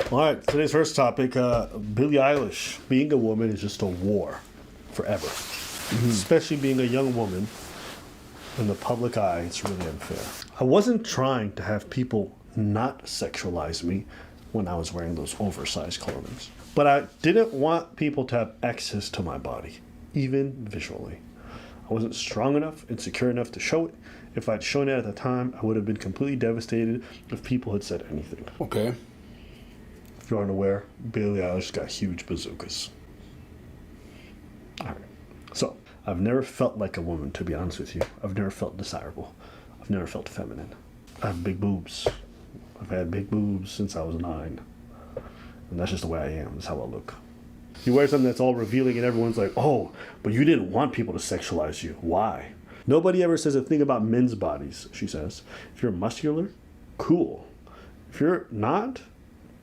All right, today's first topic, Billie Eilish. Being a woman is just a war forever. Especially being a young woman in the public eye, it's really unfair. I wasn't trying to have people not sexualize me when I was wearing those oversized clothing. But I didn't want people to have access to my body, even visually. I wasn't strong enough and secure enough to show it. If I'd shown it at the time, I would have been completely devastated if people had said anything. Okay. If you aren't aware, Billie Eilish got huge bazookas. All right. So, I've never felt like a woman, to be honest with you. I've never felt desirable. I've never felt feminine. I have big boobs. I've had big boobs since I was 9. And that's just the way I am. That's how I look. You wear something that's all revealing and everyone's like, oh, but you didn't want people to sexualize you. Why? Nobody ever says a thing about men's bodies, she says. If you're muscular, cool. If you're not,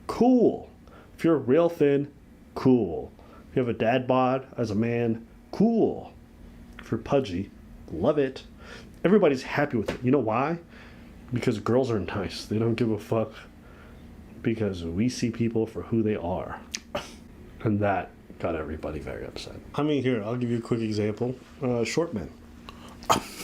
cool. If you're real thin, cool. If you have a dad bod as a man, cool. If you're pudgy, love it. Everybody's happy with it. You know why? Because girls are nice. They don't give a fuck. Because we see people for who they are. And that got everybody very upset. I mean, here, I'll give you a quick example. Short men.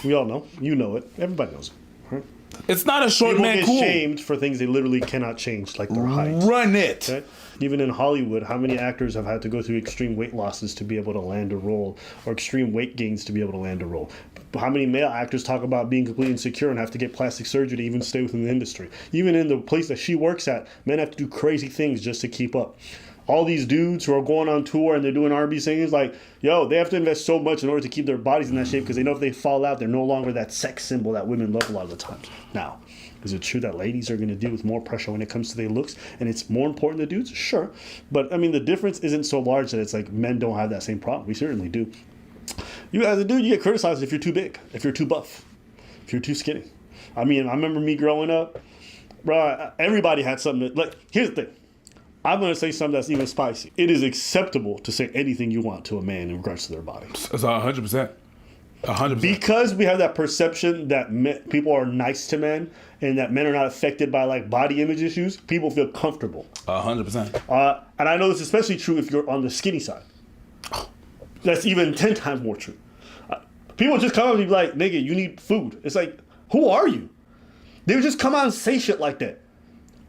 We all know. You know it. Everybody knows it. Right? It's not a short People man get cool. shamed for things they literally cannot change, like their height. Run it. Okay? Even in Hollywood, how many actors have had to go through extreme weight losses to be able to land a role, or extreme weight gains to be able to land a role? How many male actors talk about being completely insecure and have to get plastic surgery to even stay within the industry? Even in the place that she works at, men have to do crazy things just to keep up. All these dudes who are going on tour and they're doing R&B singers, like, yo, they have to invest so much in order to keep their bodies in that shape because they know if they fall out, they're no longer that sex symbol that women love a lot of the times. Now, is it true that ladies are going to deal with more pressure when it comes to their looks and it's more important than dudes? Sure. But, I mean, the difference isn't so large that it's like men don't have that same problem. We certainly do. You, as a dude, you get criticized if you're too big, if you're too buff, if you're too skinny. I mean, I remember me growing up, bro, everybody had something that, like, here's the thing. I'm going to say something that's even spicy. It is acceptable to say anything you want to a man in regards to their body. It's 100%. 100%. Because we have that perception that people are nice to men and that men are not affected by like body image issues, people feel comfortable. 100%. And I know this is especially true if you're on the skinny side. That's even 10 times more true. People just come up and be like, nigga, you need food. It's like, who are you? They would just come out and say shit like that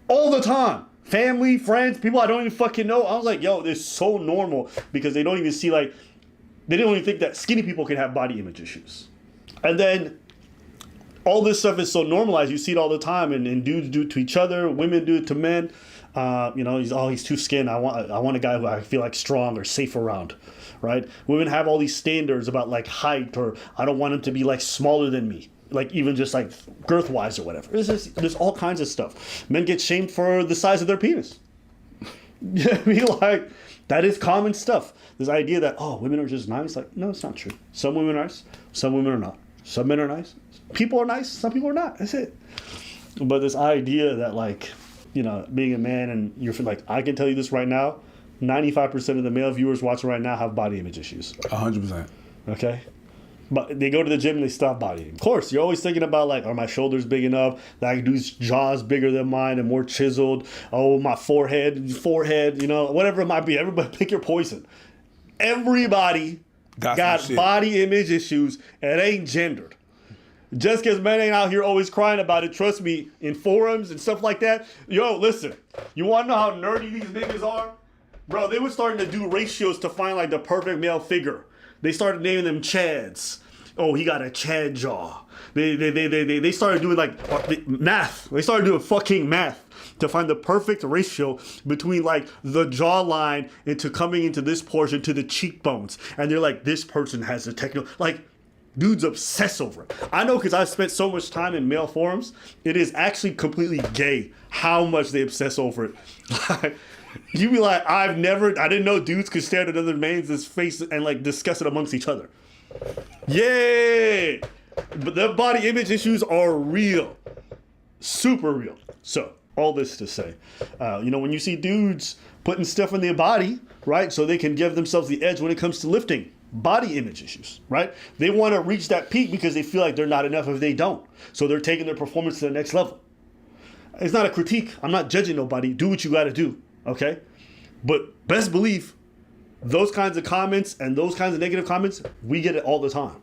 all the time. Family, friends, people I don't even fucking know. I was like, yo, this is so normal because they don't even see like, they don't even think that skinny people can have body image issues. And then all this stuff is so normalized. You see it all the time, and dudes do it to each other, women do it to men. You know, he's too skinny. I want a guy who I feel like strong or safe around, right? Women have all these standards about like height, or I don't want him to be like smaller than me. Like even just like girth wise or whatever. There's all kinds of stuff. Men get shamed for the size of their penis. Yeah, I mean, like that is common stuff. This idea that women are just nice. Like no, it's not true. Some women are nice. Some women are not. Some men are nice. People are nice. Some people are not. That's it. But this idea that like, you know, being a man and you're like, I can tell you this right now, 95% of the male viewers watching right now have body image issues. 100%. Okay. But they go to the gym and they stop bodying. Of course, you're always thinking about like, are my shoulders big enough? That dude's jaw's bigger than mine and more chiseled. Oh, my forehead, you know, whatever it might be. Everybody pick your poison. Everybody got body image issues and it ain't gendered. Just because men ain't out here always crying about it, trust me, in forums and stuff like that. Yo, listen, you want to know how nerdy these niggas are? Bro, they were starting to do ratios to find like the perfect male figure. They started naming them Chads. Oh, he got a Chad jaw. They started doing like math. They started doing fucking math to find the perfect ratio between like the jawline into coming into this portion to the cheekbones. And they're like, this person has the techno. Like, dudes obsess over it. I know because I've spent so much time in male forums. It is actually completely gay how much they obsess over it. Like, you be like, I didn't know dudes could stare at another man's face and like discuss it amongst each other. Yay! But the body image issues are real. Super real. So, all this to say, you know, when you see dudes putting stuff in their body, right, so they can give themselves the edge when it comes to lifting, body image issues, right? They want to reach that peak because they feel like they're not enough if they don't. So they're taking their performance to the next level. It's not a critique. I'm not judging nobody. Do what you got to do. Okay? But best believe those kinds of comments and those kinds of negative comments, we get it all the time.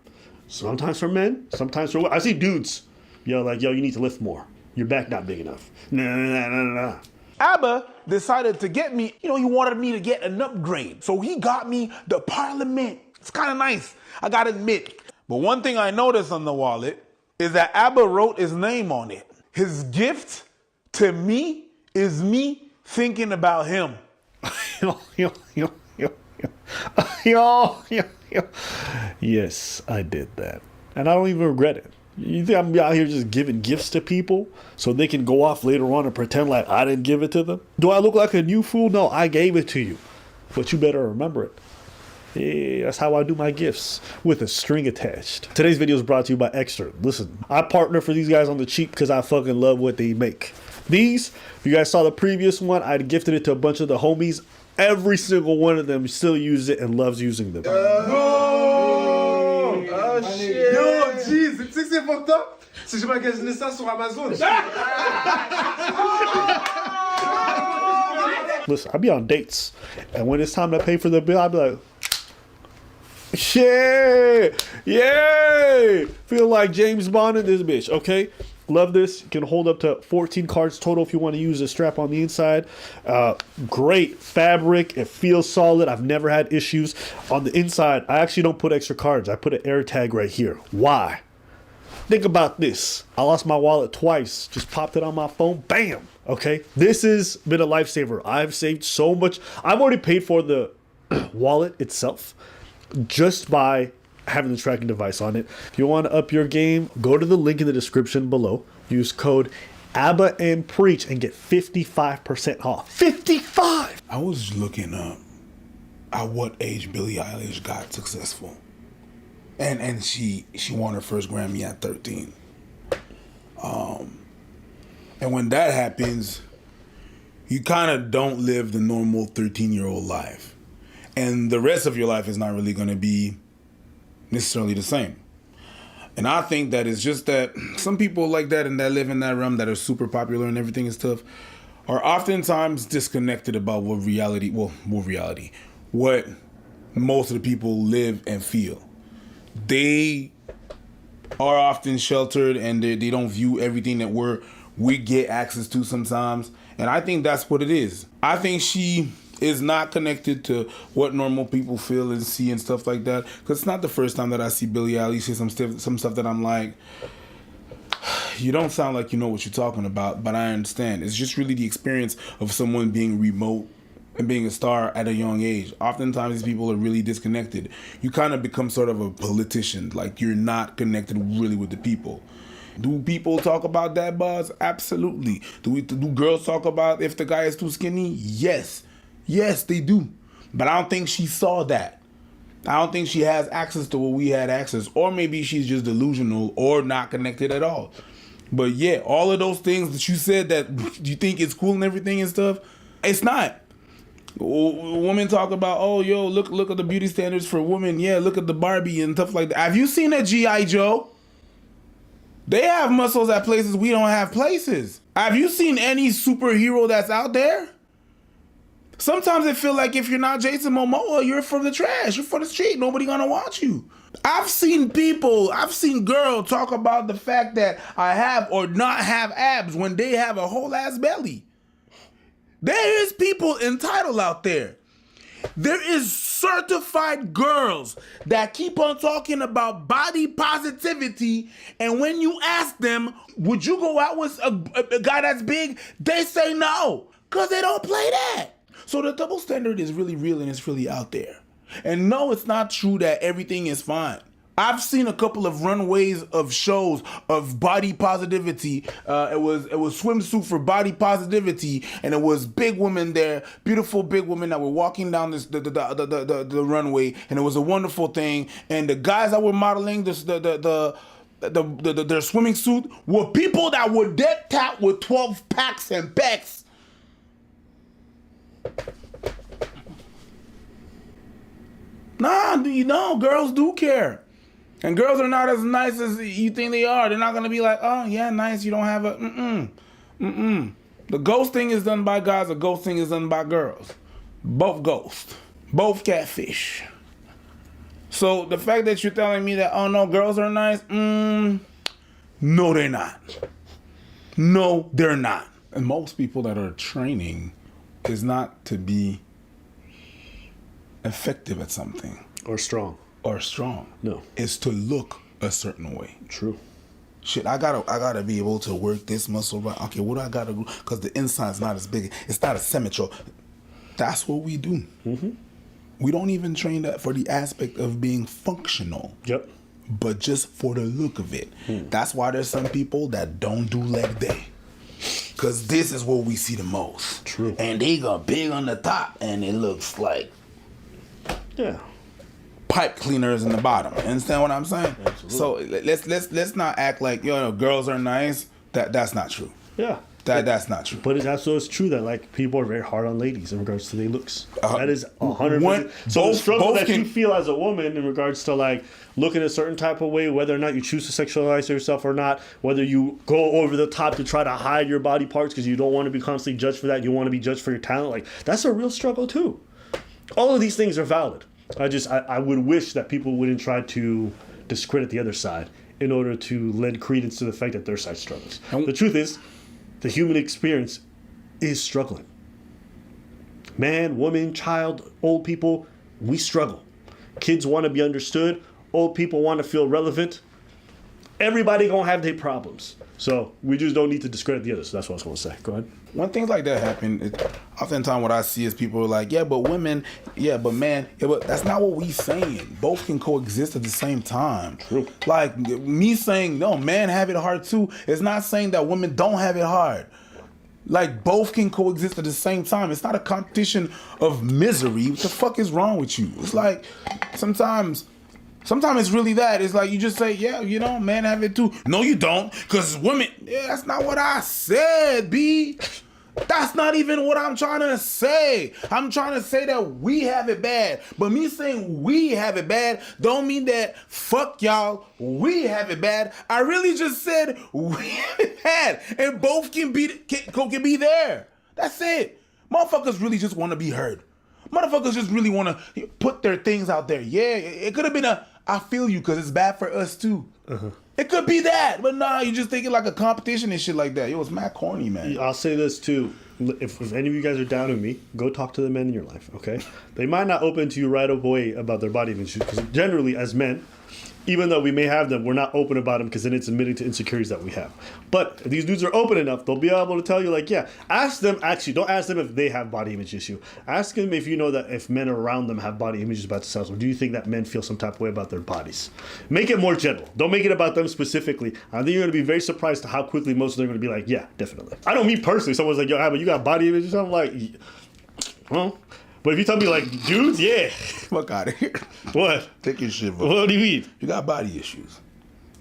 Sometimes from men, sometimes from women. I see dudes, like, yo, you need to lift more. Your back not big enough. Nah. Abba decided to get me, he wanted me to get an upgrade. So he got me the Parliament. It's kind of nice, I gotta admit. But one thing I noticed on the wallet is that Abba wrote his name on it. His gift to me is me thinking about him. Yes, I did that. And I don't even regret it. You think I'm out here just giving gifts to people so they can go off later on and pretend like I didn't give it to them? Do I look like a new fool? No, I gave it to you. But you better remember it. Yeah, that's how I do my gifts, with a string attached. Today's video is brought to you by Extra. Listen, I partner for these guys on the cheap because I fucking love what they make. These, if you guys saw the previous one, I'd gifted it to a bunch of the homies. Every single one of them still uses it and loves using them. Oh shit! Yo, jeez, tu sais que c'est fucked up? Si je magasinais ça sur Amazon. Listen, I be on dates, and when it's time to pay for the bill, I be like, shit, yay! Feel like James Bond in this bitch, okay? Love this. You can hold up to 14 cards total if you want to use the strap on the inside. Great fabric. It feels solid. I've never had issues. On the inside, I actually don't put extra cards. I put an air tag right here. Why? Think about this. I lost my wallet twice. Just popped it on my phone. Bam. Okay. This has been a lifesaver. I've saved so much. I've already paid for the wallet itself just by having the tracking device on it. If you want to up your game, go to the link in the description below. Use code ABBA and Preach and get 55% off. 55! I was looking up at what age Billie Eilish got successful. And she won her first Grammy at 13. And when that happens, you kind of don't live the normal 13-year-old life. And the rest of your life is not really going to be necessarily the same. And I think that it's just that some people like that and that live in that realm that are super popular and everything and stuff are oftentimes disconnected about what most of the people live and feel. They are often sheltered and they don't view everything that we get access to sometimes. And I think that's what it is. I think she is not connected to what normal people feel and see and stuff like that. Because it's not the first time that I see Billie Eilish say some stuff that I'm like, you don't sound like you know what you're talking about, but I understand. It's just really the experience of someone being remote and being a star at a young age. Oftentimes these people are really disconnected. You kind of become sort of a politician, like you're not connected really with the people. Do people talk about dad bods? Absolutely. Do girls talk about if the guy is too skinny? Yes. Yes, they do. But I don't think she saw that. I don't think she has access to what we had access. Or maybe she's just delusional or not connected at all. But yeah, all of those things that you said that you think is cool and everything and stuff, it's not. Women talk about, oh, yo, look at the beauty standards for women. Yeah, look at the Barbie and stuff like that. Have you seen a G.I. Joe? They have muscles at places we don't have places. Have you seen any superhero that's out there? Sometimes it feel like if you're not Jason Momoa, you're from the trash. You're from the street. Nobody gonna watch you. I've seen girls talk about the fact that I have or not have abs when they have a whole ass belly. There is people entitled out there. There is certified girls that keep on talking about body positivity, and when you ask them, would you go out with a guy that's big? They say no, because they don't play that. So the double standard is really real and it's really out there. And no, it's not true that everything is fine. I've seen a couple of runways of shows of body positivity. It was swimsuit for body positivity, and it was big women there, beautiful big women that were walking down the runway, and it was a wonderful thing. And the guys that were modeling their swimming suit were people that were dead tapped with 12 packs and pecs. Nah, girls do care. And girls are not as nice as you think they are. They're not going to be like, oh, yeah, nice, you don't have a, The ghosting is done by guys. The ghosting is done by girls. Both ghost. Both catfish. So the fact that you're telling me that, oh no, girls are nice, no, they're not. No, they're not. And most people that are training is not to be effective at something. Or strong. No. It's to look a certain way. True. Shit, I gotta be able to work this muscle right. Okay, what do I gotta do? Because the inside's not as big. It's not as symmetrical. That's what we do. Mm-hmm. We don't even train that for the aspect of being functional. Yep. But just for the look of it. That's why there's some people that don't do leg day. Because this is what we see the most. True. And they got big on the top, and it looks like pipe cleaners in the bottom. You understand what I'm saying? Absolutely. So let's not act like girls are nice. That's not true. Yeah. That's not true. But it's also true that like people are very hard on ladies in regards to their looks. That is 100%. So the struggle that you feel as a woman in regards to like looking a certain type of way, whether or not you choose to sexualize yourself or not, whether you go over the top to try to hide your body parts because you don't want to be constantly judged for that, you want to be judged for your talent. Like that's a real struggle too. All of these things are valid. I would wish that people wouldn't try to discredit the other side in order to lend credence to the fact that their side struggles. The truth is, the human experience is struggling. Man, woman, child, old people, we struggle. Kids want to be understood. Old people want to feel relevant. Everybody gonna have their problems. So we just don't need to discredit the others. That's what I was gonna say. Go ahead. When things like that happen, oftentimes what I see is people are like, yeah, but women, yeah, but man, yeah, but that's not what we saying. Both can coexist at the same time. True. Like me saying, no, men have it hard too, is not saying that women don't have it hard. Like both can coexist at the same time. It's not a competition of misery. What the fuck is wrong with you? It's like sometimes it's really that. It's like you just say, yeah, men have it too. No, you don't. Because women, that's not what I said, B. That's not even what I'm trying to say. I'm trying to say that we have it bad. But me saying we have it bad don't mean that fuck y'all, we have it bad. I really just said we have it bad. And both can be there. That's it. Motherfuckers really just want to be heard. Motherfuckers just really want to put their things out there. Yeah, it could have been I feel you because it's bad for us too. Uh-huh. It could be that, but nah, you just thinking like a competition and shit like that. Yo, it's mad corny, man. I'll say this too. If any of you guys are down with me, go talk to the men in your life, okay? They might not open to you right away about their body image because generally as men, even though we may have them, we're not open about them because then it's admitting to insecurities that we have. But if these dudes are open enough, they'll be able to tell you, like, yeah, ask them, actually, don't ask them if they have body image issue. Ask them if you know that if men around them have body images about themselves, or do you think that men feel some type of way about their bodies? Make it more general. Don't make it about them specifically. I think you're going to be very surprised to how quickly most of them are going to be like, yeah, definitely. I know me personally, someone's like, yo, but you got body images? I'm like, well... But if you tell me like, dudes, yeah. Fuck out of here. What? Take your shit, bro. What do you mean? You got body issues.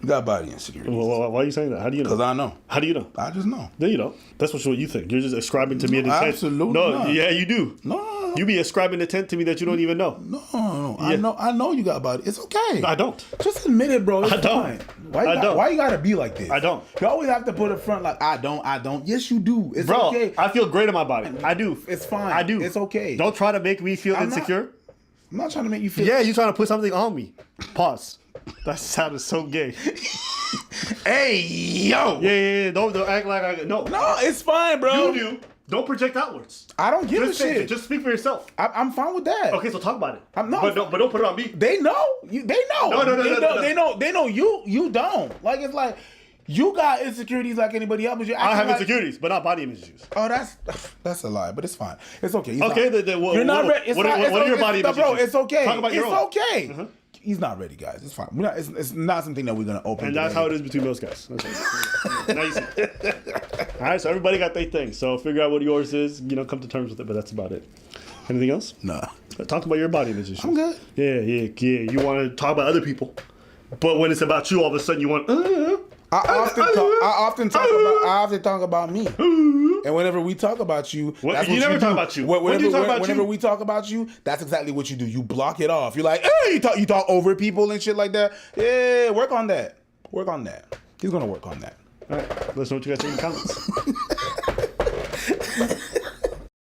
You got body insecurities. Well, why are you saying that? How do you know? Because I know. How do you know? I just know. No, you don't. That's what you think. You're just ascribing to me an intent. Absolutely No, not. yeah, you do. No. You be ascribing intent to me that you don't even know. No. Yeah. I know you got body. It's okay. I don't. Just admit it, bro. It's I don't. Fine. Why you gotta be like this? I don't. You always have to put it front like, I don't. Yes, you do. It's Bro, okay. I feel great in my body. I do. It's fine. I do. It's okay. Don't try to make me feel insecure. I'm not trying to make you feel... Yeah, you're trying to put something on me. Pause. That sounded so gay. Hey, yo! Yeah. Don't act like I... No, it's fine, bro. You do. Don't project outwards. I don't give a shit. Just speak for yourself. I'm fine with that. Okay, so talk about it. But don't put it on me. They know. They know. No. They know you don't. Like, it's like... You got insecurities like anybody else. But I have insecurities, but not body image issues. Oh, that's a lie, but it's fine. It's okay. You're not ready. What are your body image issues? Bro, it's okay. Talk about your own. It's okay. Uh-huh. He's not ready, guys. It's fine. It's not something that we're gonna open. And that's how it is between those guys. Now you see. All right, so everybody got their thing. So figure out what yours is. Come to terms with it. But that's about it. Anything else? Nah. Talk about your body image issues. I'm good. Yeah. You want to talk about other people, but when it's about you, all of a sudden you want. I often talk about me. And whenever we talk about you, that's you never talk about you. Whenever we talk about you, that's exactly what you do. You block it off. You're like, hey, you talk over people and shit like that. Yeah, work on that. He's gonna work on that. All right, let's know what you guys think in the comments.